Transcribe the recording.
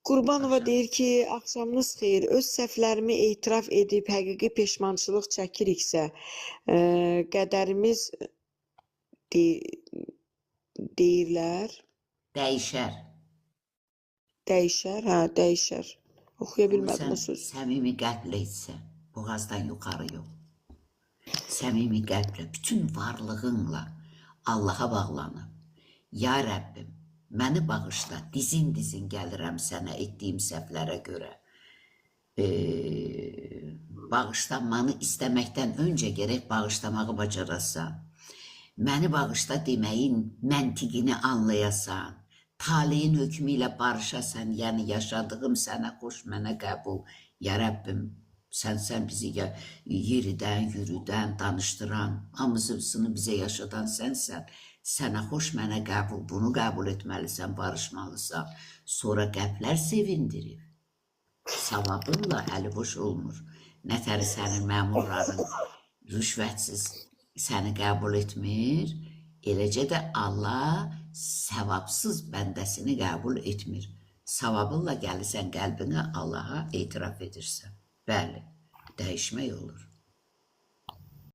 Qurbanova Başa. deyir ki, axşamınız xeyir. Öz səhvlərimi etiraf edib həqiqi peşmançılıq çəkiriksə, qədərimiz deyirlər, Dəyişər. dəyişər, hə, dəyişər. Oxuya Bunu bilmədim sən o sözü. səmimi qəlblə etsən, boğazdan yuxarı yox. Səmimi qəlblə, bütün varlığınla Allaha bağlanıb. Ya Rəbbim, məni bağışla, dizin gəlirəm sənə etdiyim səhvlərə görə. Bağışlanmanı istəməkdən öncə gərək bağışlamağı bacarasan. Məni bağışla deməyin məntiqini anlayasan. Taleyin hökmü ilə barışasan, yəni yaşadığım sənə xoş, mənə qəbul. Ya Rəbbim, sən bizi yeridən, yürüdən, danışdıran, hamısını bizə yaşadan sənsən. Sənə xoş, mənə qəbul, bunu qəbul etməlisən, barışmalısan. Sonra qəlblər sevindirir. Savabınla əli boş olmur. Nətəri sənin məmurların rüşvətsiz səni qəbul etmir, eləcə də Allah səvabsız bəndəsini qəbul etmir. Savabınla gəlirsən qəlbinə Allaha etiraf edirsən. Bəli, dəyişmək olur.